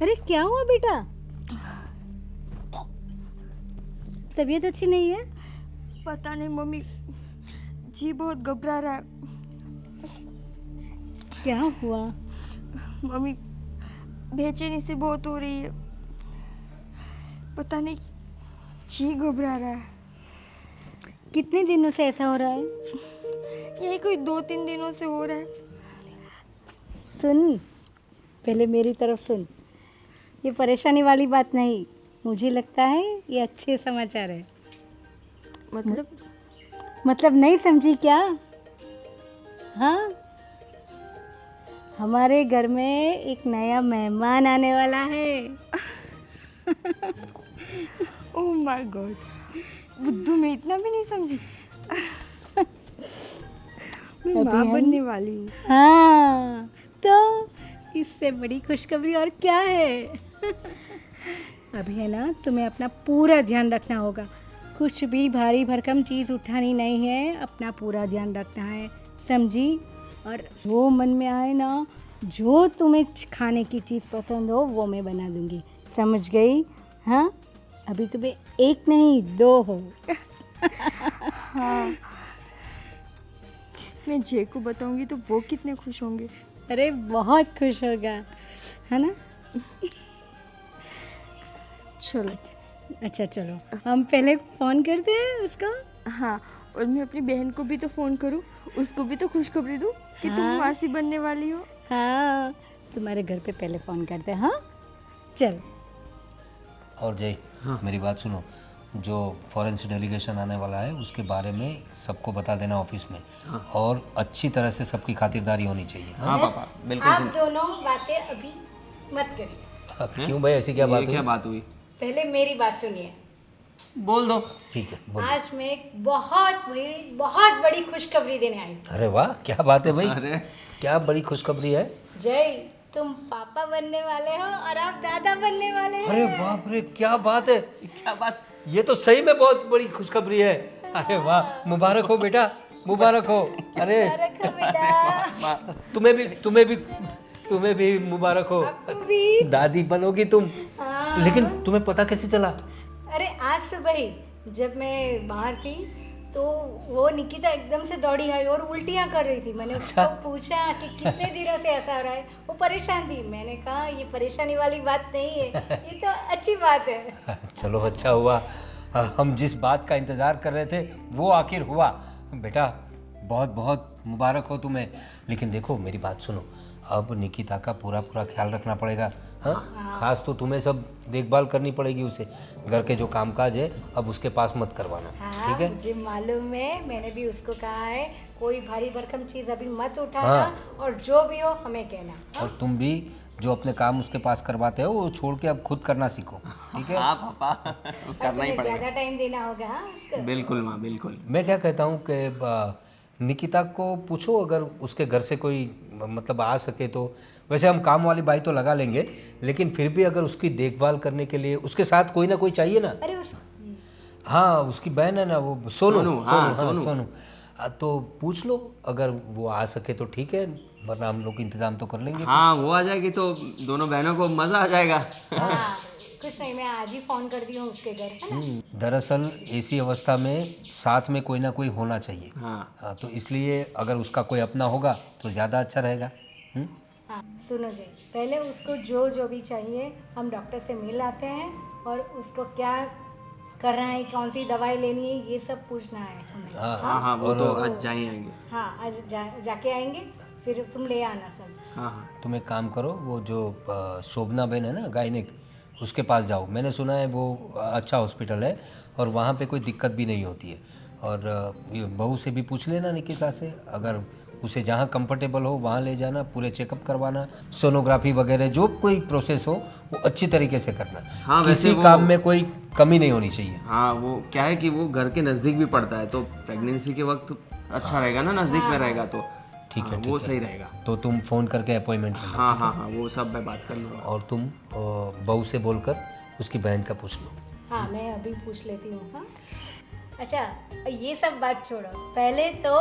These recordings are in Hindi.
अरे क्या हुआ बेटा? तबीयत अच्छी नहीं है? पता नहीं मम्मी, जी बहुत घबरा रहा है। क्या हुआ? मम्मी बेचैनी से बहुत हो रही है, पता नहीं जी घबरा रहा है। कितने दिनों से ऐसा हो रहा है? यही कोई 2-3 दिनों से हो रहा है। सुन, पहले मेरी तरफ सुन। ये परेशानी वाली बात नहीं, मुझे लगता है ये अच्छे समाचार है। मतलब नहीं समझी क्या? हाँ, हमारे घर में एक नया मेहमान आने वाला है। ओह माय गॉड, बुद्धू मैं इतना भी नहीं समझी। मैं माँ बनने वाली हूँ। हाँ, तो इससे बड़ी खुशखबरी और क्या है? अभी है ना, तुम्हें अपना पूरा ध्यान रखना होगा। कुछ भी भारी भरकम चीज़ उठानी नहीं है, अपना पूरा ध्यान रखना है, समझी? और वो मन में आए ना, जो तुम्हें खाने की चीज़ पसंद हो वो मैं बना दूंगी, समझ गई? हाँ, अभी तुम्हें एक नहीं 2 हो। हाँ, मैं जय को बताऊंगी तो वो कितने खुश होंगे। अरे बहुत खुश होगा, है ना? चलो। अच्छा चलो, हम पहले फ़ोन करते हैं उसको। हाँ, और मैं अपनी बहन को भी तो फ़ोन करूँ, उसको भी तो खुशखबरी दूँ कि तुम हाँ। मासी बनने वाली हो। हाँ, तुम्हारे घर पे पहले फ़ोन करते हैं। हाँ चल। और जय, मेरी बात सुनो, जो फॉरेन से डेलीगेशन आने वाला है उसके बारे में सबको बता देना ऑफिस में। और अच्छी तरह से सबकी खातिरदारी होनी चाहिए। हाँ पापा, बिल्कुल। आप दोनों बातें अभी मत करिए, क्यों भाई, ऐसी क्या बात ये क्या हुई? बात हुई? पहले मेरी बात सुनिए। बोल दो। ठीक है, बोलो। आज मैं एक बहुत बड़ी खुशखबरी देने आई हूँ। अरे वाह, क्या बात है भाई? अरे क्या बड़ी खुशखबरी है? जय, तुम पापा बनने वाले हो और आप दादा बनने वाले हैं। अरे बाप रे, क्या बात है! क्या बात? ये तो सही में बहुत बड़ी खुशखबरी है। अरे वाह, मुबारक हो बेटा, मुबारक हो। अरे रखो बेटा। तुम्हें भी मुबारक हो। आपको भी। दादी बनोगी तुम। हाँ। लेकिन तुम्हें पता कैसे चला? अरे आज सुबह ही जब मैं बाहर थी तो वो निकिता एकदम से दौड़ी आई और उल्टियाँ कर रही थी। मैंने अच्छा। उसको पूछा कि कितने दिनों से ऐसा हो रहा है। वो परेशान थी। मैंने कहा ये परेशानी वाली बात नहीं है, ये तो अच्छी बात है। चलो अच्छा हुआ, हम जिस बात का इंतज़ार कर रहे थे वो आखिर हुआ। बेटा बहुत बहुत मुबारक हो तुम्हें। लेकिन देखो मेरी बात सुनो, अब निकिता का पूरा ख्याल रखना पड़ेगा। हाँ, खास तो तुम्हें सब देखभाल करनी पड़ेगी उसे। घर के जो कामकाज है अब उसके पास मत करवाना। हाँ, ठीक है? मुझे मालूम है, मैंने भी उसको कहा है कोई भारी भरकम चीज़ अभी मत उठाना। हाँ। और जो भी हो हमें कहना। हाँ? और तुम भी जो अपने काम उसके पास करवाते हो वो छोड़ के अब खुद करना सीखो। ठीक है? हाँ पापा, करना ही तुम्हें पड़ेगा। ज़्यादा टाइम देना होगा। हाँ उसको। बिल्कुल माँ, बिल्कुल। मैं क्या कहता हूँ कि निकिता को पूछो अगर उसके घर से कोई मतलब आ सके तो। वैसे हम काम वाली बाई तो लगा लेंगे, लेकिन फिर भी अगर उसकी देखभाल करने के लिए उसके साथ कोई ना कोई चाहिए ना। अरे उस हाँ, उसकी बहन है ना वो सोनू। हाँ, सोनू। सोनू। तो पूछ लो, अगर वो आ सके तो ठीक है, वरना हम लोग इंतजाम तो कर लेंगे। हाँ, वो आ जाएगी तो दोनों बहनों को मज़ा आ जाएगा। हाँ, कुछ नहीं, मैं आज ही फ़ोन कर दी हूँ उसके घर, है ना? दरअसल ऐसी अवस्था में साथ में कोई ना कोई होना चाहिए। हाँ। तो इसलिए अगर उसका कोई अपना होगा तो ज़्यादा अच्छा रहेगा। हाँ सुनो जी, पहले उसको जो भी चाहिए हम डॉक्टर से मिल आते हैं और उसको क्या करना है, कौन सी दवाई लेनी है, ये सब पूछना है हमें। हाँ हाँ, वो तो आज जाएंगे। हाँ आज जाके आएंगे, फिर तुम ले आना सब। हाँ हाँ। तुम एक काम करो, वो जो शोभना बहन है ना गायनिक, उसके पास जाओ। मैंने सुना है वो अच्छा हॉस्पिटल है और वहाँ पे कोई दिक्कत भी नहीं होती है। और ये बहू से भी पूछ लेना निकिता से, अगर उसे जहाँ कंफर्टेबल हो वहाँ ले जाना, पूरे चेकअप करवाना, सोनोग्राफी वगैरह जो कोई प्रोसेस हो वो अच्छी तरीके से करना। हाँ, वैसे किसी वो- काम में कोई कमी नहीं होनी चाहिए। हाँ, वो क्या है कि वो घर के नज़दीक भी पड़ता है तो प्रेगनेंसी के वक्त अच्छा रहेगा ना, नज़दीक में रहेगा तो। ठीक है, हाँ, ठीक वो है। सही रहेगा। तो तुम फ़ोन करके अपॉइंटमेंट ले लो। हाँ हाँ हाँ, वो सब मैं बात कर लूँगा। और तुम बहू से बोलकर उसकी बहन का पूछ लो। हाँ मैं अभी पूछ लेती हूँ। हाँ अच्छा ये सब बात छोड़ो, पहले तो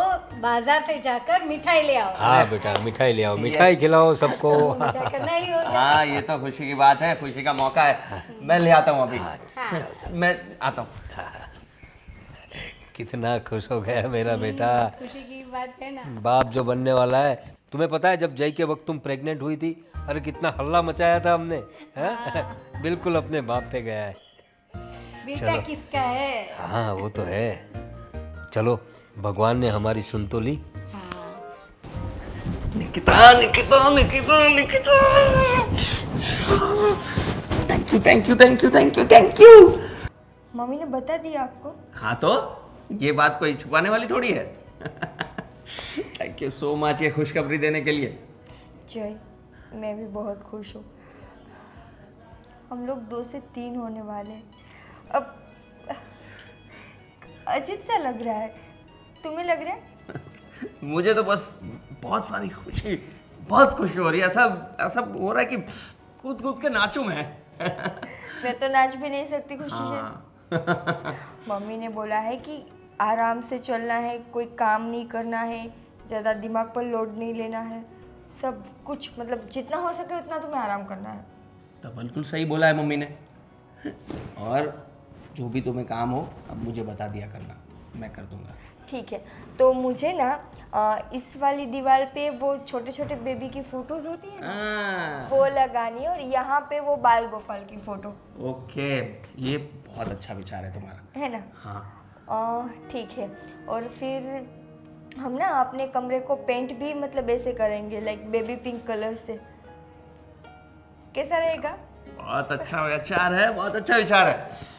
बाजार से जाकर मिठाई ले आओ। हाँ बेटा मिठाई ले आओ, मिठाई खिलाओ सबको। मिठाई करना ही होगा। हाँ ये तो खुशी की बात है, खुशी का मौका है। मैं ले आता हूँ अभी। मैं आता हूँ। कितना खुश हो गया मेरा बेटा, खुशी की बात है ना। बाप जो बनने वाला है। तुम्हें पता है जब जय के वक्त तुम प्रेग्नेंट हुई थी, अरे कितना हल्ला मचाया था हमने, हैं? बिल्कुल अपने बाप पे गया है। बेटा किसका है? हाँ वो तो है। चलो भगवान ने हमारी सुन तो ली। Nikita Nikita Nikita Nikita, thank you thank you thank you thank you thank you. Mummy ने बता दिया आपको? हाँ तो ये बात कोई छुपाने वाली थोड़ी है। थैंक यू सो मच ये खुशखबरी देने के लिए। जय, मैं भी बहुत खुश हूँ। हम लोग 2 से 3 होने वाले हैं। अब अजीब सा लग रहा है, तुम्हें लग रहा है? मुझे तो बस बहुत सारी खुशी, बहुत खुशी हो रही है। ऐसा ऐसा हो रहा है कि कूद कूद के नाचूं मैं। मैं तो नाच भी नहीं सकती खुशी से। मम्मी ने बोला है कि आराम से चलना है, कोई काम नहीं करना है, ज़्यादा दिमाग पर लोड नहीं लेना है, सब कुछ मतलब जितना हो सके उतना तुम्हें आराम करना है। तो बिल्कुल सही बोला है मम्मी ने। और जो भी तुम्हें काम हो अब मुझे बता दिया करना, मैं कर दूंगा। ठीक है, तो मुझे ना इस वाली दीवार पे वो छोटे छोटे बेबी की फोटोज होती है ना, वो लगानी है, और यहाँ पे वो बाल गोपाल की फोटो। ओके, ये बहुत अच्छा विचार है तुम्हारा, है ना? हाँ। ठीक है, और फिर हम ना अपने कमरे को पेंट भी मतलब ऐसे करेंगे, लाइक बेबी पिंक कलर से। कैसा रहेगा? बहुत अच्छा विचार है, बहुत अच्छा विचार है।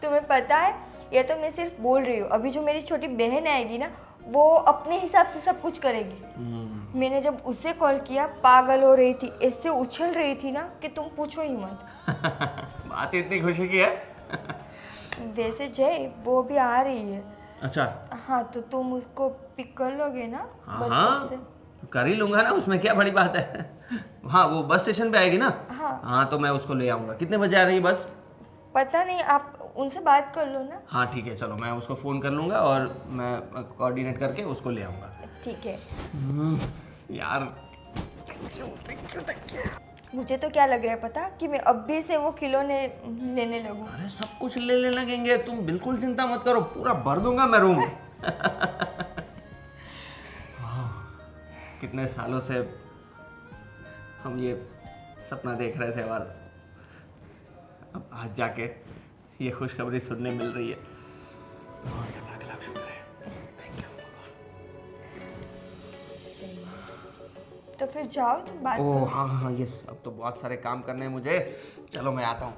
तुम्हें पता है, ये तो मैं सिर्फ बोल रही हूँ, अभी जो मेरी छोटी बहन आएगी ना, वो अपने हिसाब से सब कुछ करेगी। मैंने जब उसे कॉल किया, पागल हो रही थी, ऐसे उछल रही थी ना कि तुम पूछो ही मत। बात इतनी खुशी की है। वैसे जय, वो भी आ रही है। अच्छा। हाँ, तो तुम उसको पिक कर लोगे ना बस हाँ स्टॉप से? कर ही लूंगा ना, उसमें क्या बड़ी बात है। हाँ वो बस स्टेशन पे आएगी ना? हाँ तो मैं उसको ले आऊंगा। कितने बजे आ रही है बस? पता नहीं, आप उनसे बात कर लो ना। हाँ ठीक है, चलो मैं उसको फ़ोन कर लूँगा और मैं कोऑर्डिनेट करके उसको ले आऊँगा। ठीक है। यार मुझे तो क्या लग रहा है पता, कि मैं अभी से वो खिलौने लेने लगूं। अरे सब कुछ लेने लगेंगे, तुम बिल्कुल चिंता मत करो, पूरा भर दूंगा मैं रूम। कितने सालों से हम ये सपना देख रहे थे और अब आज जाके ये खुशखबरी सुनने मिल रही है। भगवान का लाख लाख शुक्र है। थैंक यू भगवान। तो फिर जाओ, तुम बात ओह करो। हाँ हाँ यस, अब तो बहुत सारे काम करने हैं मुझे। चलो मैं आता हूँ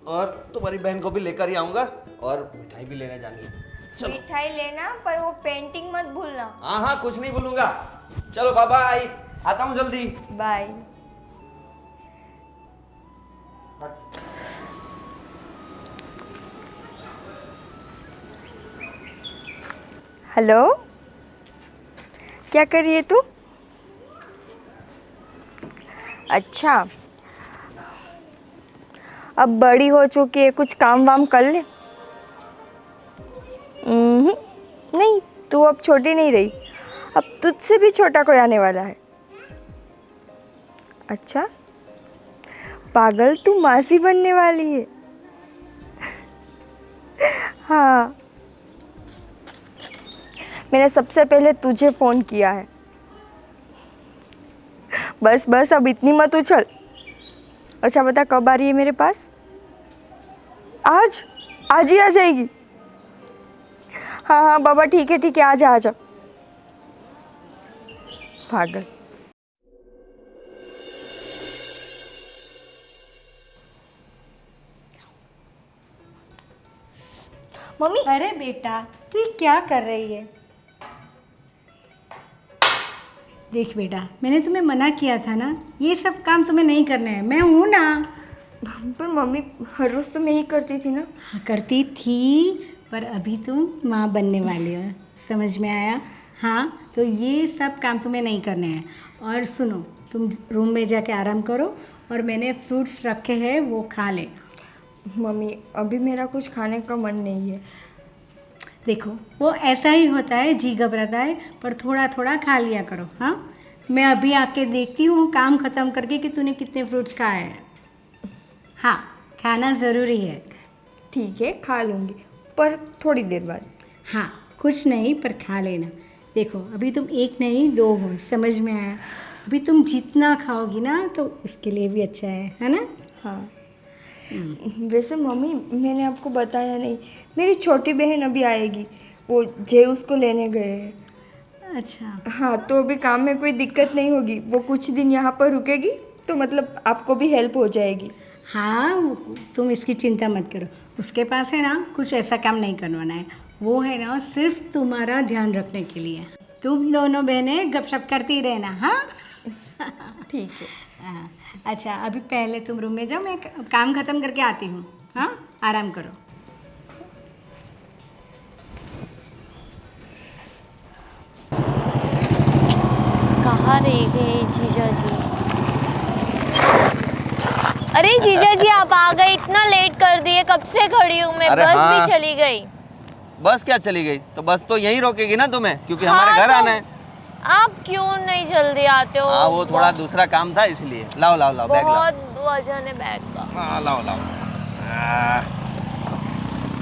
और तुम्हारी बहन को भी लेकर ही आऊँगा और मिठाई भी लेने जानी है। चलो। मिठाई लेना, पर वो पेंटिंग मत भूलना। हाँ हाँ कुछ नहीं भूलूंगा। चलो बाय बाय, आता हूँ जल्दी। बाय। हेलो, क्या कर रही है तू? अच्छा, अब बड़ी हो चुकी है, कुछ काम वाम कर ले। नहीं, तू अब छोटी नहीं रही, अब तुझसे भी छोटा कोई आने वाला है। अच्छा, पागल, तू मासी बनने वाली है। हाँ, मैंने सबसे पहले तुझे फ़ोन किया है। बस बस, अब इतनी मत उछल। अच्छा बता, कब आ रही है मेरे पास? आज आज ही आ जाएगी? हाँ हाँ बाबा, ठीक है ठीक है, आजा आजा। पागल। मम्मी, अरे बेटा, तू ये क्या कर रही है? देख बेटा, मैंने तुम्हें मना किया था ना, ये सब काम तुम्हें नहीं करने हैं, मैं हूँ ना। पर मम्मी, हर रोज़ तो मैं ही करती थी ना। हाँ करती थी, पर अभी तुम माँ बनने वाली हो, समझ में आया? हाँ, तो ये सब काम तुम्हें नहीं करने हैं। और सुनो, तुम रूम में जाके आराम करो, और मैंने फ्रूट्स रखे हैं वो खा ले। मम्मी, अभी मेरा कुछ खाने का मन नहीं है। देखो वो ऐसा ही होता है, जी घबराता है, पर थोड़ा थोड़ा खा लिया करो। हाँ, मैं अभी आके देखती हूँ काम ख़त्म करके कि तूने कितने फ्रूट्स खाए हैं। हाँ, खाना ज़रूरी है। ठीक है, खा लूँगी, पर थोड़ी देर बाद। हाँ, कुछ नहीं पर खा लेना। देखो अभी तुम एक नहीं 2 हो, समझ में आया? अभी तुम जितना खाओगी ना तो उसके लिए भी अच्छा है ना? हाँ। वैसे मम्मी, मैंने आपको बताया नहीं, मेरी छोटी बहन अभी आएगी, वो जय उसको लेने गए हैं। अच्छा, हाँ, तो अभी काम में कोई दिक्कत नहीं होगी, वो कुछ दिन यहाँ पर रुकेगी, तो मतलब आपको भी हेल्प हो जाएगी। हाँ तुम इसकी चिंता मत करो। उसके पास है ना कुछ ऐसा काम नहीं करवाना है, वो है ना सिर्फ तुम्हारा ध्यान रखने के लिए। तुम दोनों बहनें गपशप करती रहना। हाँ ठीक है। हाँ, अच्छा अभी पहले तुम रूम में जाओ, मैं काम ख़त्म करके आती हूँ। हाँ, आराम करो। कहाँ रह गए जीजा जी? अरे जीजा जी आप आ गए, इतना लेट कर दिए, कब से खड़ी हूँ मैं। अरे बस हाँ। भी चली गई। बस क्या चली गई? तो बस तो यहीं रोकेगी ना तुम्हें, क्योंकि हाँ, हमारे घर तो आना है। आप क्यों नहीं जल्दी आते हो? हाँ, वो थोड़ा दूसरा काम था इसलिए। लाओ लाओ लाओ बैग लाओ। बहुत वजन है बैग का। हाँ लाओ लाओ।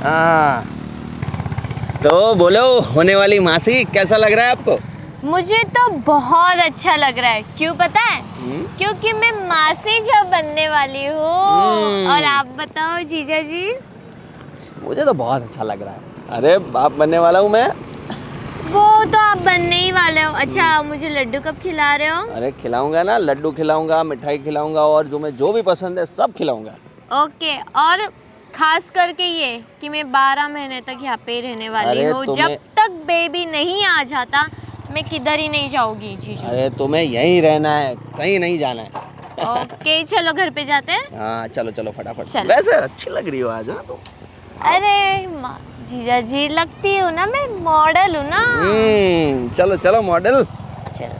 हाँ, तो बोलो होने वाली मासी, कैसा लग रहा है आपको? मुझे तो बहुत अच्छा लग रहा है। क्यों पता है? क्योंकि मैं मासी जब बनने वाली हूँ। और आप बताओ जीजा जी? मुझे तो बहुत अच्छा लग रहा है। अरे बाप बनने वाला हूँ मैं। वो तो आप बनने ही वाले हो। अच्छा मुझे लड्डू कब खिला रहे हो? अरे खिलाऊंगा ना, लड्डू खिलाऊंगा, मिठाई खिलाऊंगा, और जो भी पसंद है सब खिलाऊंगा। ओके, और खास करके ये कि मैं 12 महीने तक यहाँ पे ही रहने वाली अरे हूँ। तुम्हें- जब तक बेबी नहीं आ जाता मैं किधर ही नहीं जाऊंगी जीजू। अरे तुम्हें यहीं रहना है, कहीं नहीं जाना है। ओके चलो घर पे जाते हैं। हाँ चलो चलो फटाफट। चलो। वैसे अच्छी लग रही हो आज। हाँ तो अरे जीजा जी लगती हूँ ना, मैं मॉडल हूँ ना। चलो चलो मॉडल। चलो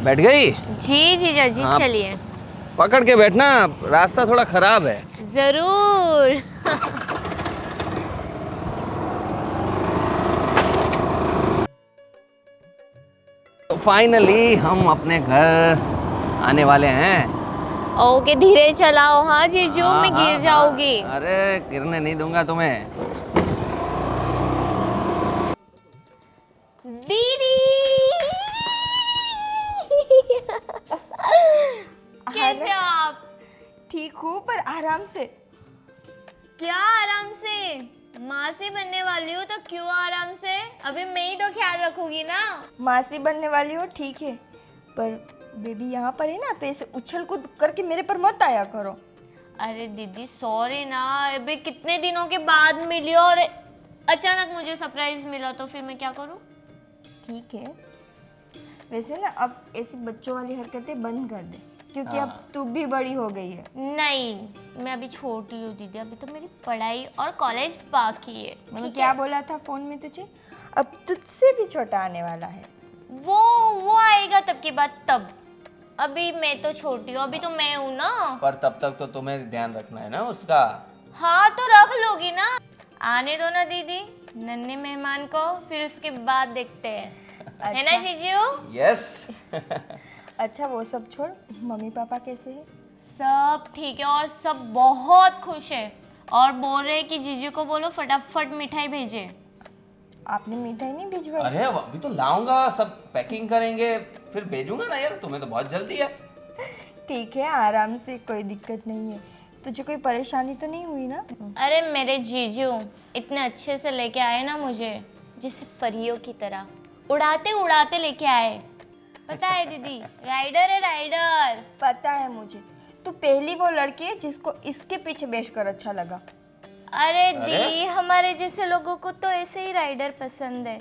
बैठ गई? जी जीजा जी हाँ। चलिए। पकड़ के बैठना, रास्ता थोड़ा खराब है। जरूर। तो फाइनली हम अपने घर आने वाले हैं। ओके धीरे चलाओ। हाँ जीजू हाँ, मैं हाँ, गिर जाऊंगी। हाँ। अरे गिरने नहीं दूंगा तुम्हें। दीदी कैसे हो आप? ठीक हूँ, पर आराम से। क्या आराम से? माँ से बनने वाली हूँ तो क्यों आराम से? अभी मैं ही तो ख्याल रखूंगी ना। मासी बनने वाली हो ठीक है, पर बेबी यहाँ पर है ना, तो ऐसे उछल कूद करके मेरे पर मत आया करो। अरे दीदी सॉरी ना, अभी कितने दिनों के बाद मिली और अचानक मुझे सरप्राइज मिला, तो फिर मैं क्या करूँ? ठीक है, वैसे ना अब ऐसी बच्चों वाली हरकतें बंद कर दे, क्योंकि अब तू भी बड़ी हो गई है। नहीं मैं अभी छोटी हूँ दीदी, अभी तो मेरी पढ़ाई और कॉलेज बाकी है। मैंने ठीक क्या है? बोला था फोन में तुझे, अब तुझसे भी छोटा आने वाला है। वो आएगा तब की बात तब। अभी मैं तो छोटी हूँ, अभी तो मैं हूँ ना। पर तब तक तो तुम्हें ध्यान रखना है ना उसका। हाँ तो रख लोगी ना। आने दो ना दीदी नन्हे मेहमान को, फिर उसके बाद देखते हैं। है ना जीजू? यस। अच्छा वो सब छोड़, मम्मी पापा कैसे हैं? सब ठीक है और सब बहुत खुश है और बोल रहे हैं कि जीजू को बोलो फटाफट मिठाई भेजे। आपने मिठाई नहीं भिजवाई? अरे अभी तो लाऊंगा, सब पैकिंग करेंगे फिर भेजूंगा ना यार, तुम्हें तो बहुत जल्दी है। ठीक है, आराम से, कोई दिक्कत नहीं है। तुझे कोई परेशानी तो नहीं हुई ना? अरे मेरे जीजू इतने अच्छे से लेके आए ना मुझे, जैसे परियों की तरह उड़ाते उड़ाते लेके आए। पता है दीदी, राइडर है राइडर। पता है मुझे, तू पहली वो लड़की है जिसको इसके पीछे बैठकर अच्छा लगा। अरे दी हमारे जैसे लोगों को तो ऐसे ही राइडर पसंद है।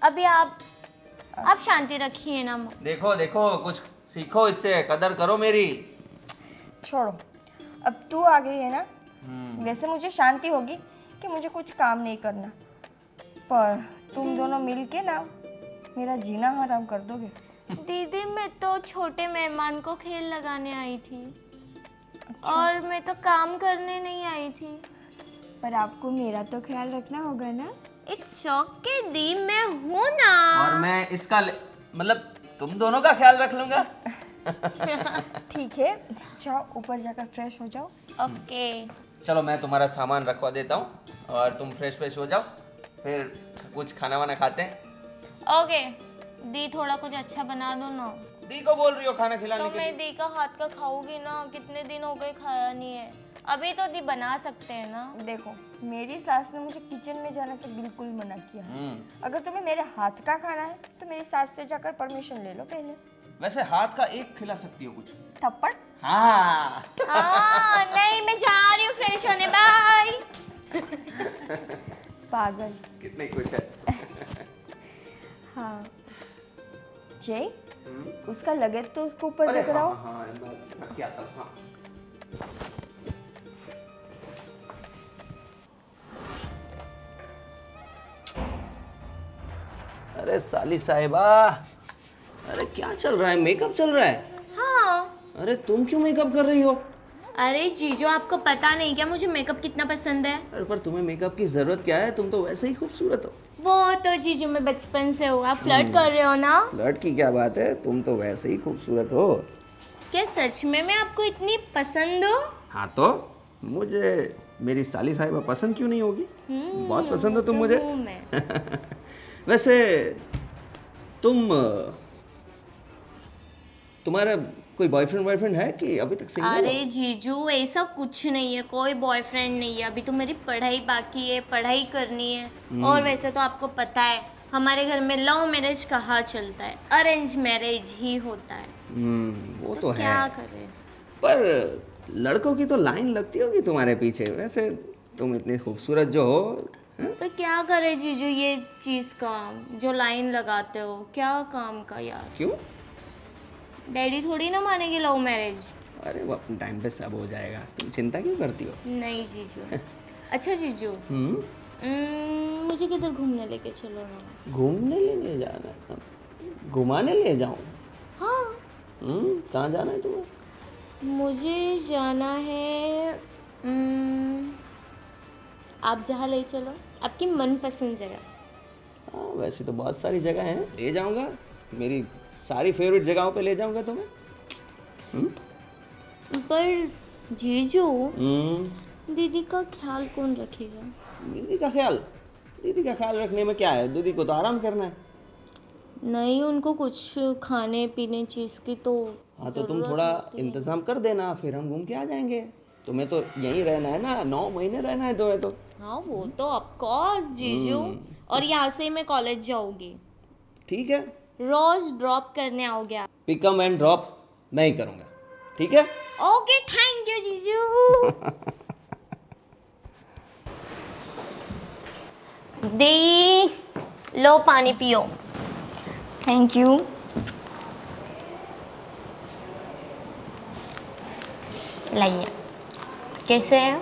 अभी आप शांति रखिए ना। देखो देखो कुछ सीखो इससे, कदर करो मेरी। छोड़ो, अब तू आ गई है ना, वैसे मुझे शांति होगी कि मुझे कुछ काम नहीं करना, पर तुम दोनों मिलके ना मेरा जीना हराम कर दोगे। दीदी मैं तो छोटे मेहमान को खेल लगाने आई थी। और मैं तो काम करने नहीं आई थी। पर आपको मेरा तो ख्याल रखना होगा ना। इट्स ओके दी, मैं हूँ ना। और मैं इसका मतलब तुम दोनों का ख्याल रख लूंगा। ठीक है, जाओ ऊपर जाकर फ्रेश हो जाओ। ओके। चलो मैं तुम्हारा सामान रखवा देता हूँ और तुम फ्रेश हो जाओ, फिर कुछ खाना वाना खाते हैं। ओके दी, थोड़ा कुछ अच्छा बना दो ना। दी को बोल रही हो खाना खिलाने तो के मैं लिए? दी का हाथ का खाऊंगी ना, कितने दिन हो गए खाया नहीं है। अभी तो दी बना सकते हैं ना। देखो, मेरी सास ने मुझे किचन में जाने से बिल्कुल मना किया है। अगर तुम्हें मेरे हाथ का खाना है तो मेरी सास से जाकर परमिशन ले लो पहले। वैसे हाथ का एक खिला सकती हो कुछ? थप्पड़? हाँ। नहीं, मैं जा रही हूँ फ्रेश होने, बाय। पागल। कितनी खुश है। हाँ जय, उसका लगेज तो उसको ऊपर लेकर आओ। हाँ, मैं क्या आता हूँ, हाँ। अरे साली साहिबा, अरे क्या चल रहा है? मेकअप चल रहा है? हाँ। अरे तुम क्यों मेकअप कर रही हो? अरे जीजू, आपको पता नहीं क्या मुझे मेकअप कितना पसंद है? अरे पर तुम्हें मेकअप की जरूरत क्या है? तुम तो वैसे ही खूबसूरत हो। वो तो जीजू मैं बचपन से हूँ, आप फ्लर्ट कर रहे हो ना? फ्लर्ट की क्या बात है, तुम तो वैसे ही खूबसूरत हो। क्या सच में मैं आपको इतनी पसंद हूँ? हाँ तो मुझे मेरी साली साहिबा पसंद क्यों नहीं होगी? बहुत पसंद हो तुम मुझे। हूँ मैं। वैसे तुम्हारा कोई बॉयफ्रेंड है कि अभी तक सिंगल हो? अरे जीजू, ऐसा कुछ नहीं है, कोई बॉयफ्रेंड नहीं है। अभी तो मेरी पढ़ाई बाकी है, पढ़ाई करनी है। और वैसे तो आपको पता है हमारे घर में लव मैरिज कहाँ चलता है, अरेंज मैरिज ही होता है। वो तो है, क्या करें? पर लड़कों की तो लाइन लगती होगी तुम्हारे पीछे। वैसे तुम इतनी खूबसूरत जो हो, हैं? तो क्या करे जीजू, ये चीज़ का जो लाइन लगाते हो, क्या काम का यार। क्यों? डैडी थोड़ी ना मानेंगे लव मैरिज। अरे वो अपने टाइम पे सब हो जाएगा, तुम चिंता क्यों करती हो? नहीं जीजू। अच्छा जीजू, मुझे किधर घूमने लेके चलो ना। घूमने ले जाना? घुमाने ले जाऊं? हाँ, कहाँ जाना है तुम्हें? मुझे जाना है आप जहाँ ले चलो, आपकी मनपसंद जगह। हाँ वैसे तो बहुत सारी जगह हैं, ले जाऊंगा। मेरी सारी फेवरेट जगहों पे ले जाऊंगा तुम्हें। पर जीजू, हम्म दीदी का ख्याल कौन रखेगा? दीदी का ख्याल रखने में क्या है? दीदी को तो आराम करना है। नहीं, उनको कुछ खाने पीने चीज़ की तो हाँ तो तुम ज़रूरत थोड़ा होती है। इंतजाम कर देना, फिर हम घूम के आ जाएंगे। तुम्हें तो यहीं रहना है ना, 9 महीने रहना है तुम्हें तो। हाँ वो तो ऑफ कोर्स जीजू। और यहाँ से मैं कॉलेज जाऊंगी, ठीक है, रोज ड्रॉप करने आओगे आप? पिकअप एंड ड्रॉप मैं ही करूँगा, ठीक है? ओके, थैंक यू जीजू। दी, लो पानी पियो। Thank you. लाइए। कैसे हैं?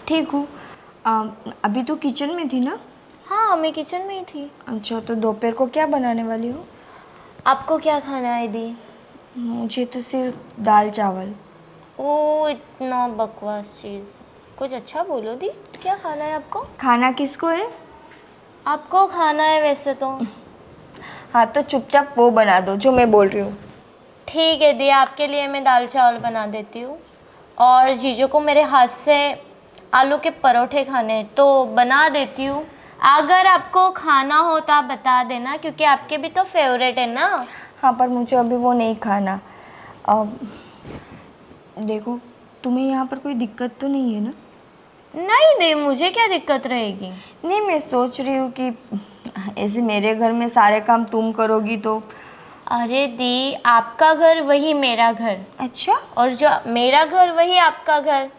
ठीक हूँ। अभी तो किचन में थी ना? हाँ, मैं किचन में ही थी। अच्छा, तो दोपहर को क्या बनाने वाली हो? आपको क्या खाना है दी? मुझे तो सिर्फ दाल चावल। ओ, इतना बकवास चीज़। कुछ अच्छा बोलो दी, क्या खाना है आपको? खाना किसको है? आपको खाना है वैसे तो। हाँ तो चुपचाप वो बना दो जो मैं बोल रही हूँ। ठीक है दी, आपके लिए मैं दाल चावल बना देती हूँ। और जीजू को मेरे हाथ से आलू के परोठे खाने हैं, तो बना देती हूँ। अगर आपको खाना हो तो आप बता देना, क्योंकि आपके भी तो फेवरेट है ना। हाँ, पर मुझे अभी वो नहीं खाना। देखो, तुम्हें यहाँ पर कोई दिक्कत तो नहीं है ना? नहीं दी, मुझे क्या दिक्कत रहेगी? नहीं, मैं सोच रही हूँ कि ऐसे मेरे घर में सारे काम तुम करोगी तो। अरे दी, आपका घर वही मेरा घर, अच्छा? और जो मेरा घर वही आपका घर।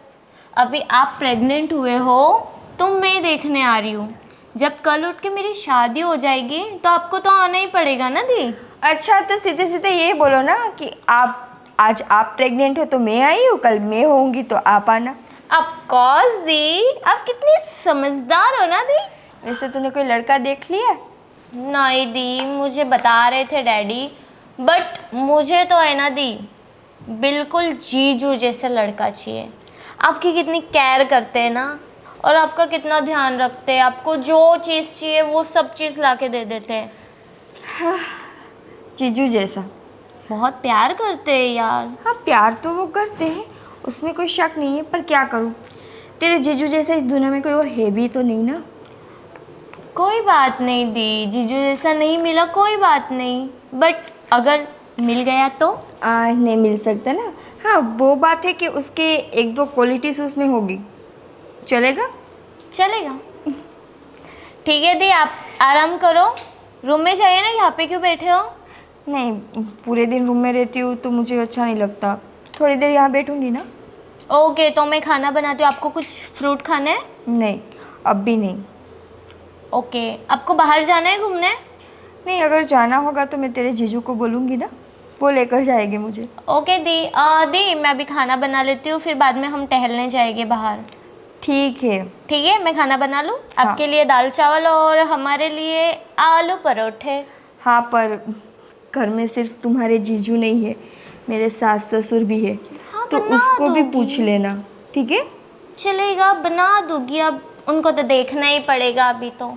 अभी आप प्रेग्नेंट हुए हो तो मैं देखने आ रही हूँ। जब कल उठ के मेरी शादी हो जाएगी तो आपको तो आना ही पड़ेगा ना दी। अच्छा, तो सीधे सीधे ये बोलो ना कि आज आप प्रेग्नेंट हो तो मैं आई हूँ, कल मैं होंगी तो आप आना। ऑफ कोर्स दी, आप कितनी समझदार हो ना दी। वैसे तूने कोई लड़का देख लिया? नहीं दी, मुझे बता रहे थे डैडी, बट मुझे तो है ना दी, बिल्कुल जीजू जैसा लड़का चाहिए। आपकी कितनी केयर करते हैं ना, और आपका कितना ध्यान रखते हैं। आपको जो चीज़ चाहिए वो सब चीज़ ला के दे देते हैं। जीजू जैसा। बहुत प्यार करते हैं यार। हाँ, प्यार तो वो करते हैं, उसमें कोई शक नहीं है, पर क्या करूँ, तेरे जीजू जैसा इस दुनिया में कोई और है भी तो नहीं ना। कोई बात नहीं दी, जीजू जैसा नहीं मिला कोई बात नहीं, बट अगर मिल गया तो? नहीं मिल सकता ना। हाँ, वो बात है कि उसके एक दो क्वालिटीज उसमें होगी। चलेगा? चलेगा। ठीक है दी, आप आराम करो, रूम में जाइए ना, यहाँ पे क्यों बैठे हो? नहीं, पूरे दिन रूम में रहती हूँ तो मुझे अच्छा नहीं लगता, थोड़ी देर यहाँ बैठूंगी ना। ओके, तो मैं खाना बनाती हूँ। आपको कुछ फ्रूट खाना है? नहीं, अब भी नहीं। ओके, आपको बाहर जाना है घूमने? नहीं, अगर जाना होगा तो मैं तेरे जीजू को बोलूँगी ना, वो लेकर जाएंगे मुझे। ओके दी, दी मैं अभी खाना बना लेती हूँ, फिर बाद में हम टहलने जाएंगे बाहर। ठीक है। ठीक है, मैं खाना बना लूँ? हाँ। आपके लिए दाल चावल और हमारे लिए आलू परोठे। हाँ, पर घर में सिर्फ तुम्हारे जीजू नहीं है, मेरे सास ससुर भी है। हाँ, तो बना उसको भी दूंगी। पूछ लेना, ठीक है? चलेगा, बना दूंगी। अब उनको तो देखना ही पड़ेगा, अभी तो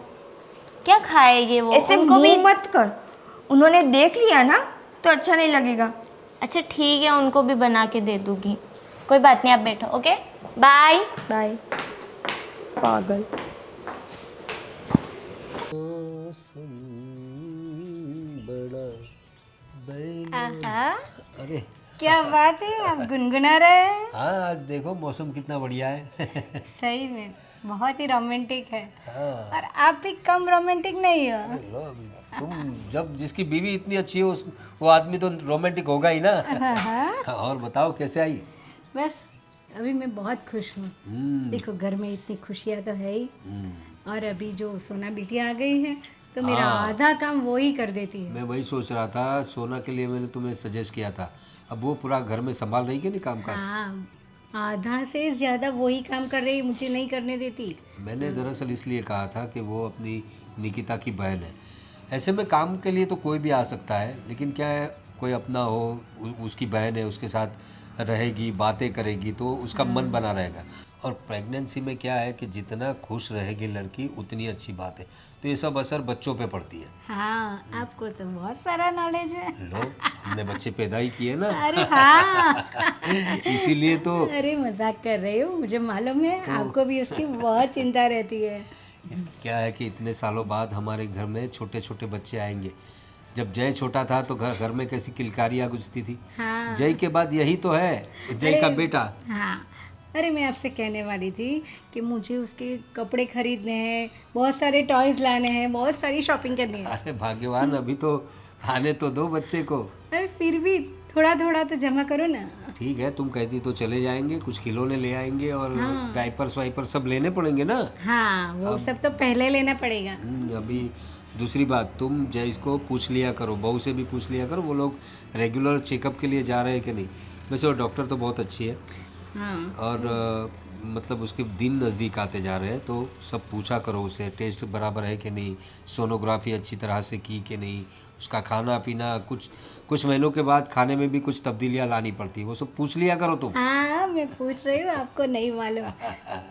क्या खाएंगे वो? ऐसे उनको भी मुंह मत कर, उन्होंने देख लिया ना तो अच्छा नहीं लगेगा। अच्छा ठीक है, उनको भी बना के दे दूंगी, कोई बात नहीं। आप बैठो। Okay, bye bye. पागल। आहा, अरे क्या बात है, आप गुनगुना रहे हैं। हाँ, आज देखो मौसम कितना बढ़िया है। सही में बहुत ही रोमांटिक है। हाँ, और आप भी कम रोमांटिक नहीं हो। लो अभी, तुम जब जिसकी बीवी इतनी अच्छी हो वो आदमी तो रोमांटिक होगा ही ना। हाँ, और बताओ कैसे आई? बस अभी मैं बहुत खुश हूँ। देखो घर में इतनी खुशियाँ तो है ही, और अभी जो सोना बिटिया आ गई है तो मेरा हाँ। आधा काम वो ही कर देती है। मैं वही सोच रहा था, सोना के लिए मैंने तुम्हें सजेस्ट किया था। अब वो पूरा घर में संभाल रही कि नहीं काम काज? हाँ, आधा से ज़्यादा वही काम कर रही, मुझे नहीं करने देती। मैंने दरअसल इसलिए कहा था कि वो अपनी निकिता की बहन है। ऐसे में काम के लिए तो कोई भी आ सकता है, लेकिन क्या है, कोई अपना हो, उसकी बहन है, उसके साथ रहेगी, बातें करेगी तो उसका मन बना रहेगा। और प्रेगनेंसी में क्या है कि जितना खुश रहेगी लड़की उतनी अच्छी बात है। तो ये सब असर बच्चों पे पड़ती है। हाँ, आपको तो बहुत सारा नॉलेज है। लो, हमने बच्चे पैदा ही किए ना। अरे हाँ। इसीलिए तो अरे मजाक कर रही हो, मुझे मालूम है आपको भी उसकी बहुत चिंता रहती है। क्या है कि इतने सालों बाद हमारे घर में छोटे छोटे बच्चे आएंगे। जब जय छोटा था तो घर घर में कैसी किलकारियाँ गुजती थी। हाँ। जय के बाद यही तो है, जय का बेटा। हाँ, अरे मैं आपसे कहने वाली थी कि मुझे उसके कपड़े खरीदने हैं, बहुत सारे टॉयज लाने हैं, बहुत सारी शॉपिंग करनी है। अरे भाग्यवान, अभी तो आने तो दो बच्चे को। अरे फिर भी थोड़ा थोड़ा तो जमा करो ना। ठीक है, तुम कहती तो चले जाएंगे, कुछ खिलौने ले आएंगे और डायपर्स वाइपर सब लेने पड़ेंगे ना। हाँ, वो सब तो पहले लेना पड़ेगा। अभी दूसरी बात, तुम जयस को पूछ लिया करो, बहू से भी पूछ लिया करो वो लोग रेगुलर चेकअप के लिए जा रहे हैं कि नहीं। वैसे वो डॉक्टर तो बहुत अच्छी है। हाँ, और मतलब उसके दिन नज़दीक आते जा रहे हैं, तो सब पूछा करो उसे, टेस्ट बराबर है कि नहीं, सोनोग्राफी अच्छी तरह से की कि नहीं, उसका खाना पीना, कुछ महीनों के बाद खाने में भी कुछ तब्दीलियाँ लानी पड़ती है, वो सब पूछ लिया करो तुम। हाँ, मैं पूछ रही हूँ, आपको नहीं मालूम।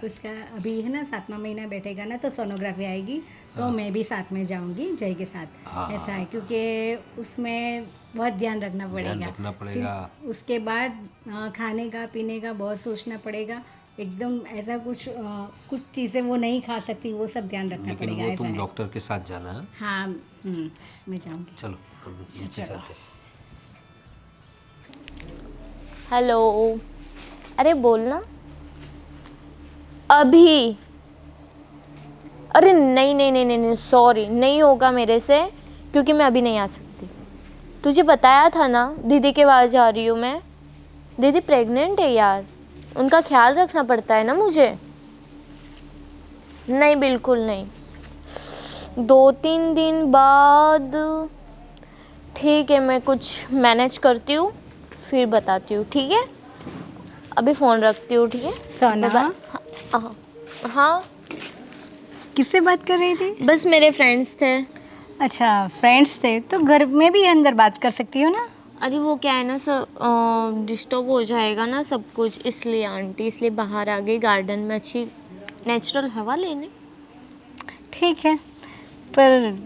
उसका अभी है ना 7वां महीना बैठेगा ना तो सोनोग्राफी आएगी, तो मैं भी साथ में जाऊंगी जय के साथ। ऐसा है क्योंकि उसमें बहुत ध्यान रखना पड़ेगा। फिर उसके बाद खाने का पीने का बहुत सोचना पड़ेगा। एकदम ऐसा कुछ चीज़ें वो नहीं खा सकती, वो सब ध्यान रखना लेकिन पड़ेगा। वो ऐसा तुम है। डॉक्टर के साथ जाना है। हाँ, मैं जाऊंगी। चलो हम नीचे चलते हैं। हेलो, अरे बोलना अभी। अरे नहीं नहीं नहीं नहीं नहीं, सॉरी, नहीं होगा मेरे से, क्योंकि मैं अभी नहीं आ सकती। तुझे बताया था ना दीदी के पास जा रही हूँ मैं। दीदी प्रेग्नेंट है यार, उनका ख्याल रखना पड़ता है ना मुझे। नहीं, बिल्कुल नहीं, 2-3 दिन बाद। ठीक है, मैं कुछ मैनेज करती हूँ, फिर बताती हूँ, ठीक है? अभी फ़ोन रखती हूँ, ठीक है? सोना, हाँ, हाँ, किससे बात कर रही थी? बस मेरे फ्रेंड्स थे। अच्छा, फ्रेंड्स थे तो घर में भी अंदर बात कर सकती हो ना। अरे वो क्या है ना सब डिस्टर्ब हो जाएगा ना सब कुछ, इसलिए आंटी, इसलिए बाहर आ गई गार्डन में अच्छी नेचुरल हवा लेने। ठीक है, पर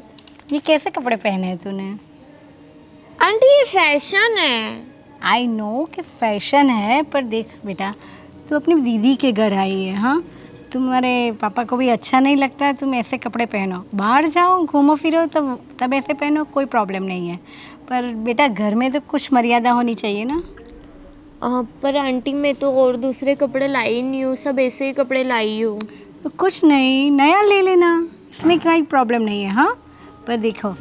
ये कैसे कपड़े पहने हैं तूने? आंटी ये फैशन है। आई नो कि फैशन है, पर देख बेटा, तू अपनी दीदी के घर आई है। हाँ, तुम्हारे पापा को भी अच्छा नहीं लगता है तुम ऐसे कपड़े पहनो। बाहर जाओ, घूमो फिरो, तब ऐसे पहनो, कोई प्रॉब्लम नहीं है। पर बेटा घर में तो कुछ मर्यादा होनी चाहिए ना। पर आंटी मैं तो और दूसरे कपड़े लाई नहीं हूँ, सब ऐसे ही कपड़े लाई हूँ। तो कुछ नहीं, नया ले लेना, इसमें कोई प्रॉब्लम नहीं है। हाँ, पर देखो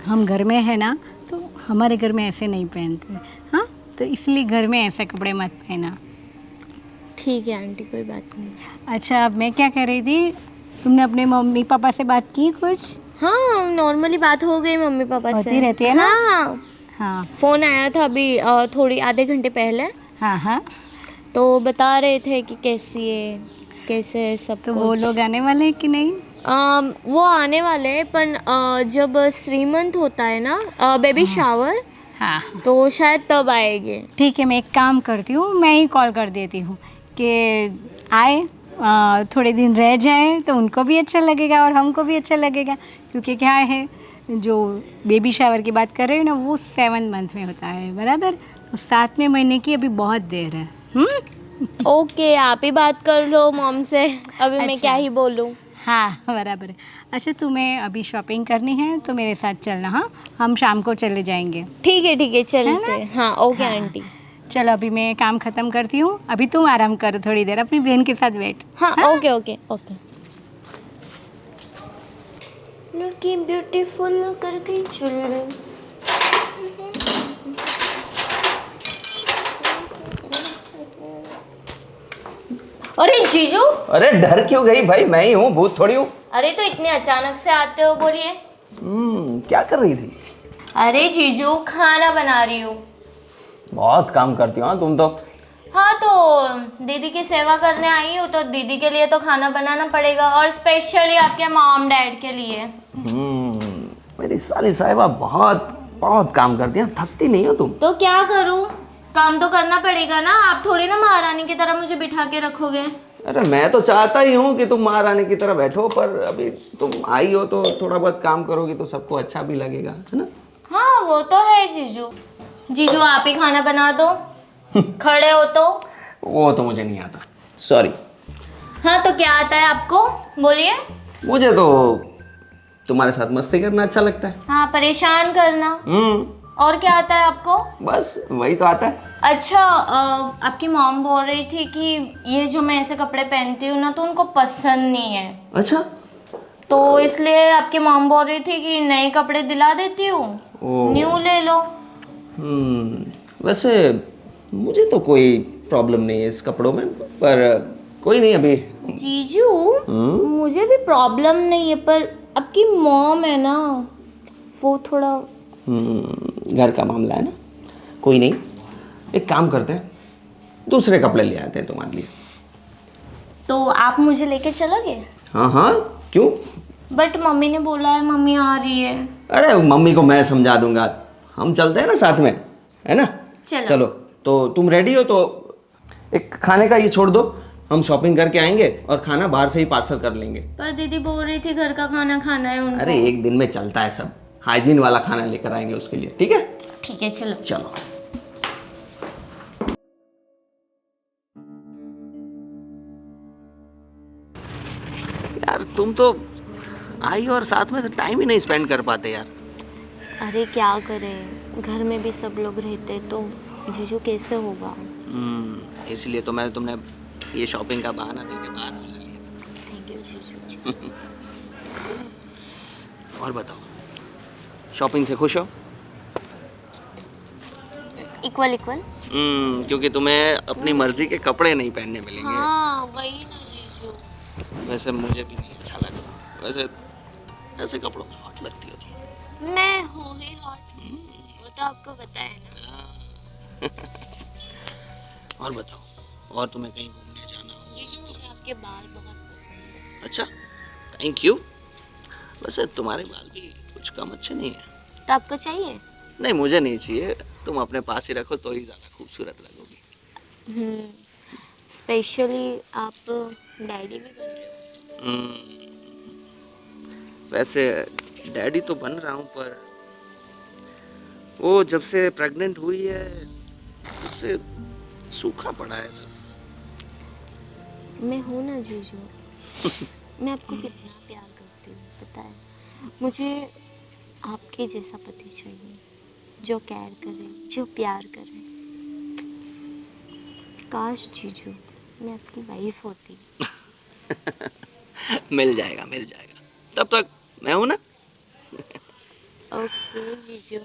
हम घर में है ना, तो हमारे घर में ऐसे नहीं पहनते। हाँ, तो इसलिए घर में ऐसे कपड़े मत पहना। ठीक है आंटी, कोई बात नहीं। अच्छा, अब मैं क्या कह रही थी, तुमने अपने मम्मी पापा से बात की कुछ? हाँ, नॉर्मली बात हो गई मम्मी पापा से। होती रहती है ना? हाँ हाँ फ़ोन आया था अभी थोड़ी आधे घंटे पहले, हाँ हाँ। तो बता रहे थे कि कैसी है, कैसे है सब तो कुछ। वो लोग आने वाले हैं कि नहीं? वो आने वाले हैं, पर जब श्रीमंत होता है ना, बेबी शावर, हाँ तो शायद तब आएंगे। ठीक है, मैं एक काम करती हूँ, मैं ही कॉल कर देती हूँ कि आए, थोड़े दिन रह जाए तो उनको भी अच्छा लगेगा और हमको भी अच्छा लगेगा। क्योंकि क्या है, जो बेबी शावर की बात कर रहे हो ना, वो 7 मंथ में होता है, बराबर? तो 7वें महीने की अभी बहुत देर है। ओके, आप ही बात कर लो मॉम से, अभी मैं अच्छा। क्या ही बोलूँ। हाँ बराबर है। अच्छा, तुम्हें अभी शॉपिंग करनी है तो मेरे साथ चलना। हाँ, हम शाम को चले जाएंगे। ठीक है चलते हैं। हाँ ओके हाँ। आंटी। चलो, अभी मैं काम ख़त्म करती हूँ, अभी तुम आराम करो थोड़ी देर, अपनी बहन के साथ बैठ। हाँ ओके ओके ओके। लड़की ब्यूटीफुल कर गई चुल। अरे जीजू, अरे डर क्यों गई भाई, मैं ही हूँ, भूत थोड़ी हूँ। अरे तो इतने अचानक से आते हो, बोलिए। क्या कर रही थी? अरे जीजू, खाना बना रही हूँ। बहुत काम करती हो हाँ तुम तो। हाँ, तो दीदी की सेवा करने आई हूँ, तो दीदी के लिए तो खाना बनाना पड़ेगा, और स्पेशली आपके मॉम डैड के लिए। मेरी साली साहिबा बहुत बहुत काम करती है, थकती नहीं हो तुम? तो क्या करूँ, काम तो करना पड़ेगा ना, आप थोड़ी ना महारानी की तरह मुझे बिठा के रखोगे। अरे मैं तो चाहता ही हूँ कि तुम महारानी की तरह बैठो, पर अभी तुम आई हो तो थोड़ा बहुत काम करोगी तो सबको अच्छा भी लगेगा, है ना? हाँ वो तो है जीजू। जीजू आप ही खाना बना दो, खड़े हो तो। वो तो मुझे नहीं आता, सॉरी। हाँ तो क्या आता है आपको, बोलिए। मुझे तो तुम्हारे साथ मस्ती करना अच्छा लगता है। हाँ, परेशान करना। और क्या आता है आपको? बस वही तो आता है। अच्छा, आपकी मॉम बोल रही थी कि ये जो मैं ऐसे कपड़े पहनती हूँ ना, तो उनको पसंद नहीं है। अच्छा, तो इसलिए आपकी मॉम बोल रही थी कि नए कपड़े दिला देती हूँ, न्यू ले लो। वैसे मुझे तो कोई प्रॉब्लम नहीं है इस कपड़ों में, पर कोई नहीं अभी। जीजू, मुझे भी प्रॉब्लम नहीं है, पर आपकी मॉम है ना, वो थोड़ा घर का मामला है ना, कोई नहीं, एक काम करते हैं, दूसरे कपड़े ले आते हैं तुम्हारे लिए। तो आप मुझे लेके चलोगे? हाँ हाँ, क्यों? बट मम्मी ने बोला है, मम्मी आ रही है। अरे मम्मी को मैं समझा दूंगा, हम चलते हैं ना साथ में, है ना? चलो, तो तुम रेडी हो तो एक खाने का ये छोड़ दो, हम शॉपिंग करके आएंगे और खाना बाहर से ही पार्सल कर लेंगे। पर दीदी बोल रही थी घर का खाना खाना है उनको। अरे एक दिन में चलता है सब, हाइजीन वाला खाना लेकर आएंगे उसके लिए, ठीक है? ठीक है चलो। चलो। यार तुम तो आई और साथ में टाइम ही नहीं स्पेंड कर पाते यार। अरे क्या करें, घर में भी सब लोग रहते तो जीजू कैसे होगा। इसलिए तो मैंने तुमने ये शॉपिंग का बहाना देके बाहर बुला लिया। थैंक यू जीजू। और बताओ, शॉपिंग से खुश हो? Equal equal. क्योंकि तुम्हें अपनी मर्जी के कपड़े नहीं पहनने मिलेंगे। हाँ वही ना जीजू। वैसे मुझे भी नहीं अच्छा लगा, वैसे ऐसे कपड़ों में हॉट लगती हो तुम। मैं हूँ ही हॉट, वो तो आपको पता है ना। और बताओ, और तुम्हें कहीं घूमने जाना हो? जीजू मुझे आपके बाल बहुत पसंद है। अच्छा, थैंक यू। वैसे तुम्हारे बाल भी कुछ कम अच्छे नहीं है। तो आपको चाहिए? नहीं मुझे नहीं चाहिए, तुम अपने पास ही रखो तो ही ज़्यादा खूबसूरत लगोगी। स्पेशली आप डैडी भी बन रहे हो। वैसे डैडी तो बन रहा हूँ, पर वो जब से प्रेग्नेंट हुई है उससे सूखा पड़ा है सब। मैं हूँ ना जीजू, मैं आपको कितना प्यार करती हूँ पता है। मुझे आपके जैसा पति चाहिए, जो केयर करे, जो प्यार करे। काश जीजू मैं आपकी वाइफ होती। मिल जाएगा मिल जाएगा, तब तक मैं हूं ना। ओके जीजू।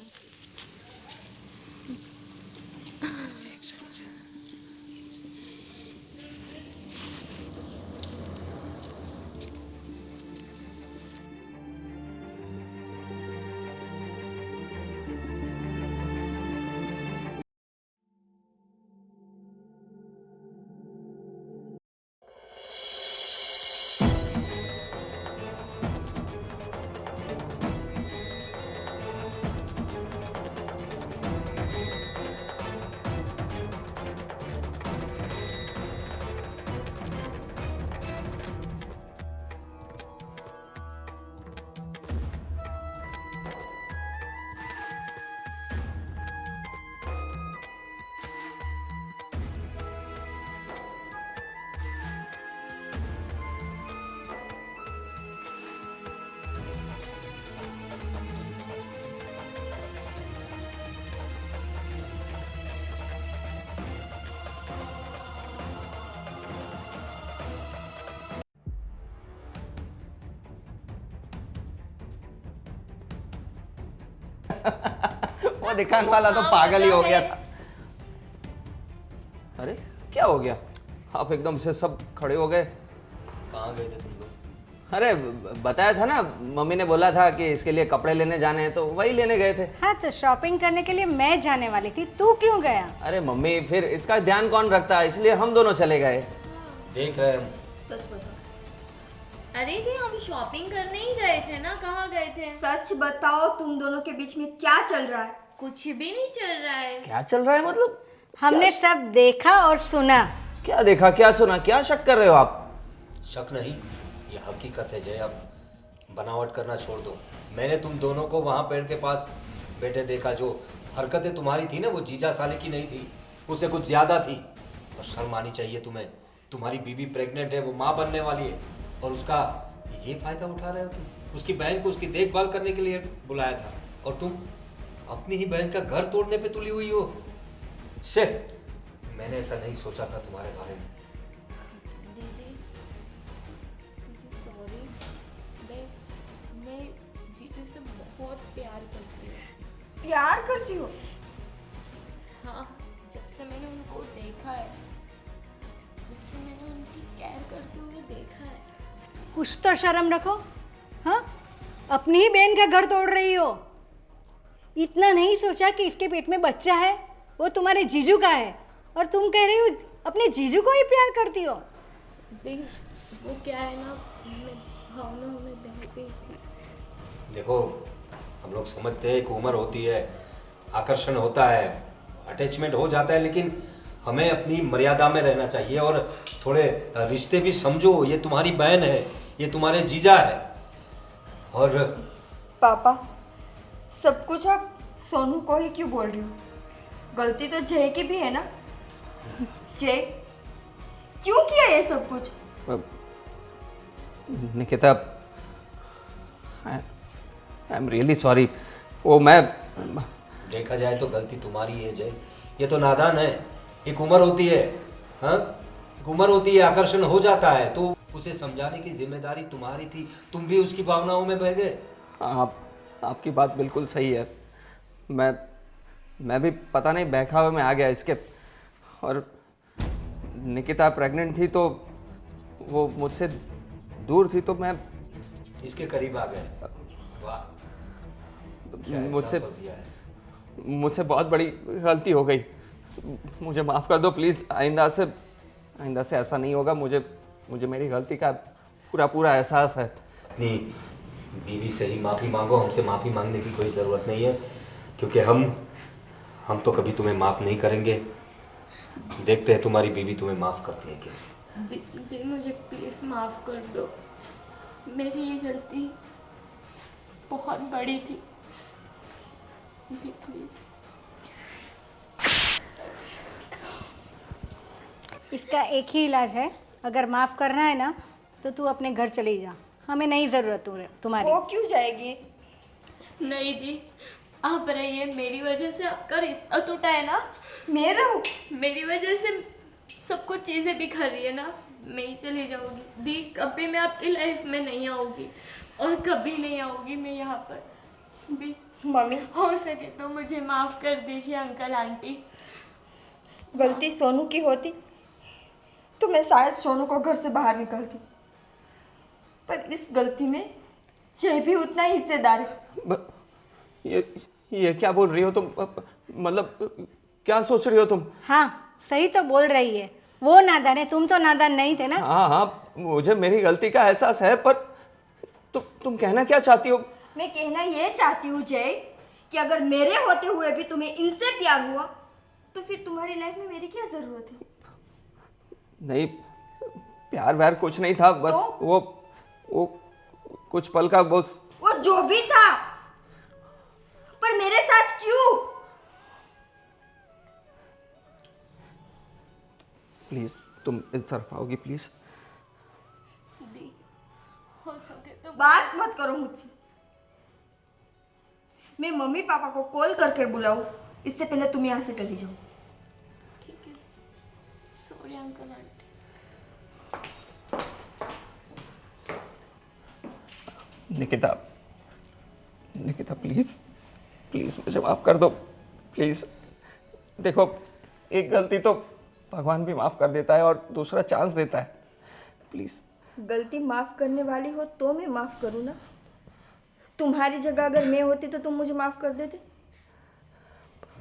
वो दिखाने वाला तो पागल ही हो गया था। अरे क्या हो गया, आप एकदम से सब खड़े हो गए? कहाँ गए थे तुम लोग? अरे बताया था ना, मम्मी ने बोला था कि इसके लिए कपड़े लेने जाने हैं, तो वही लेने गए थे। हाँ तो शॉपिंग करने के लिए मैं जाने वाली थी, तू क्यों गया? अरे मम्मी फिर इसका ध्यान कौन रखता है, इसलिए हम दोनों चले गए। देख रहे हम। अरे दी हम शॉपिंग करने ही गए थे ना, कहाँ गए थे? सच बताओ तुम दोनों के बीच में क्या चल रहा है? कुछ भी नहीं चल रहा है। क्या चल रहा है मतलब? हमने सब देखा और सुना। क्या देखा क्या सुना, क्या शक कर रहे हो आप? शक नहीं, ये हकीकत है जय। अब बनावट करना छोड़ दो। मैंने तुम दोनों को वहाँ पेड़ के पास बैठे देखा। जो हरकतें तुम्हारी थी ना, वो जीजा साले की नहीं थी, उससे कुछ ज़्यादा थी। और शर्म आनी चाहिए तुम्हें। तुम्हारी बीवी प्रेग्नेंट है, वो माँ बनने वाली है, और उसका ये फ़ायदा उठा रहे हो तुम। उसकी बहन को उसकी देखभाल करने के लिए बुलाया था, और तुम अपनी ही बहन का घर तोड़ने पे तुली हुई हो। से मैंने ऐसा नहीं सोचा था तुम्हारे बारे में। दीदी सॉरी, मैं जीजू से बहुत प्यार करती हूँ। प्यार करती हो? हाँ, जब से मैंने उनको देखा है, जब से मैंने उनकी केयर करते हुए देखा है। कुछ तो शर्म रखो। हाँ, अपनी ही बहन का घर तोड़ रही हो। इतना नहीं सोचा कि इसके पेट में बच्चा है, वो तुम्हारे जीजू का है, और तुम कह रही हो अपने जीजू को ही प्यार करती हो। देख वो क्या है ना, मैं भावनाओं में बह गई थी। देखो, हम लोग समझते हैं एक उम्र होती है, आकर्षण होता है, अटैचमेंट हो जाता है, लेकिन हमें अपनी मर्यादा में रहना चाहिए। और थोड़े रिश्ते भी समझो। ये तुम्हारी बहन है, ये तुम्हारे जीजा है। और पापा, सब कुछ आप सोनू को ही क्यों बोल रही हो? गलती तो जय की भी है ना? जय क्यों किया ये सब कुछ? Nikita, I am really sorry. वो मैं देखा जाए तो गलती तुम्हारी है जय। ये तो नादान है। एक उम्र होती है, हाँ, एक उम्र होती है, आकर्षण हो जाता है, तो उसे समझाने की जिम्मेदारी तुम्हारी थी। तुम भी उसकी भावनाओं में बह गए। आपकी बात बिल्कुल सही है। मैं भी पता नहीं बहकावे में आ गया इसके। और निकिता प्रेग्नेंट थी तो वो मुझसे दूर थी, तो मैं इसके करीब आ गए। वाह, क्या मुझसे example दिया है। मुझसे बहुत बड़ी गलती हो गई। मुझे माफ़ कर दो प्लीज़। आइंदा से ऐसा नहीं होगा। मुझे मेरी गलती का पूरा एहसास है। अपनी बीवी से ही माफ़ी मांगो, हमसे माफ़ी मांगने की कोई ज़रूरत नहीं है। क्योंकि हम तो कभी तुम्हें माफ़ नहीं करेंगे। देखते हैं तुम्हारी बीवी तुम्हें माफ़ करती है क्या। दी मुझे प्लीज़ माफ़ कर दो, मेरी ये गलती बहुत बड़ी थी। दी प्लीज़। इसका एक ही इलाज है, अगर माफ़ करना है ना तो तू अपने घर चली जा, हमें नहीं ज़रूरत तुम्हारी। वो क्यों जाएगी? नहीं दी, आप रहिए, मेरी वजह से आपका रिश्ता टूटा है ना, मेरा? मेरी वजह से सब कुछ चीज़ें बिखर रही है ना, मैं ही चली जाऊंगी। दी कभी मैं आपकी लाइफ में नहीं आऊंगी और कभी नहीं आऊंगी मैं यहाँ पर। दी मम्मी, हो सके तो मुझे माफ़ कर दीजिए अंकल आंटी। गलती सोनू की होती तो मैं शायद सोनू को घर से बाहर निकलती, पर इस गलती में जय भी उतना ही हिस्सेदार है। ये क्या बोल रही हो तुम? मतलब क्या सोच रही हो तुम? हाँ सही तो बोल रही है, वो नादान है, तुम तो नादान नहीं थे ना। हाँ हाँ, मुझे मेरी गलती का एहसास है, पर तुम कहना क्या चाहती हो? मैं कहना ये चाहती हूँ जय कि अगर मेरे होते हुए भी तुम्हें इनसे प्यार हुआ तो फिर तुम्हारी लाइफ में मेरी क्या जरूरत है? नहीं, प्यार व्यार कुछ नहीं था, बस तो? वो कुछ पल का बस। वो जो भी था, पर मेरे साथ क्यों? प्लीज तुम इस तरफ आओगी प्लीज? दी हो सके तो बात मत करो मुझसे। मैं मम्मी पापा को कॉल करके बुलाऊं इससे पहले तुम यहाँ से चली जाओ। ठीक है, sorry uncle aunty. Nikita please please मुझे माफ कर दो प्लीज। देखो, एक गलती तो भगवान भी माफ कर देता है और दूसरा चांस देता है। प्लीज। गलती माफ करने वाली हो तो मैं माफ करूँ ना? तुम्हारी जगह अगर मैं होती तो तुम मुझे माफ कर देते?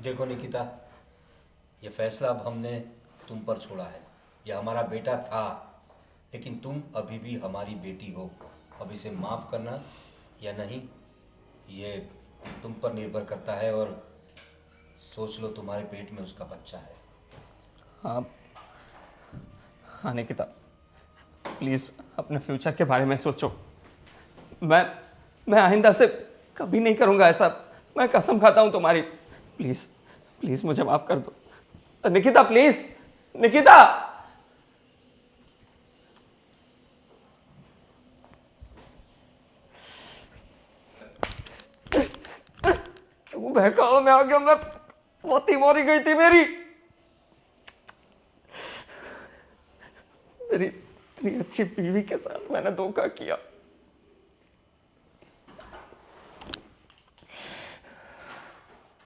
देखो निकिता, ये फैसला अब हमने तुम पर छोड़ा है। ये हमारा बेटा था, लेकिन तुम अभी भी हमारी बेटी हो। अब इसे माफ़ करना या नहीं ये तुम पर निर्भर करता है। और सोच लो, तुम्हारे पेट में उसका बच्चा है। हाँ हाँ निकिता, प्लीज अपने फ्यूचर के बारे में सोचो। मैं आइंदा से कभी नहीं करूँगा ऐसा, मैं कसम खाता हूँ तुम्हारी। प्लीज प्लीज मुझे माफ कर दो निकिता, प्लीज निकिता। क्यों बहकावा में आ गया मैं? मोती मोरी गई थी मेरी इतनी अच्छी बीवी के साथ मैंने धोखा किया।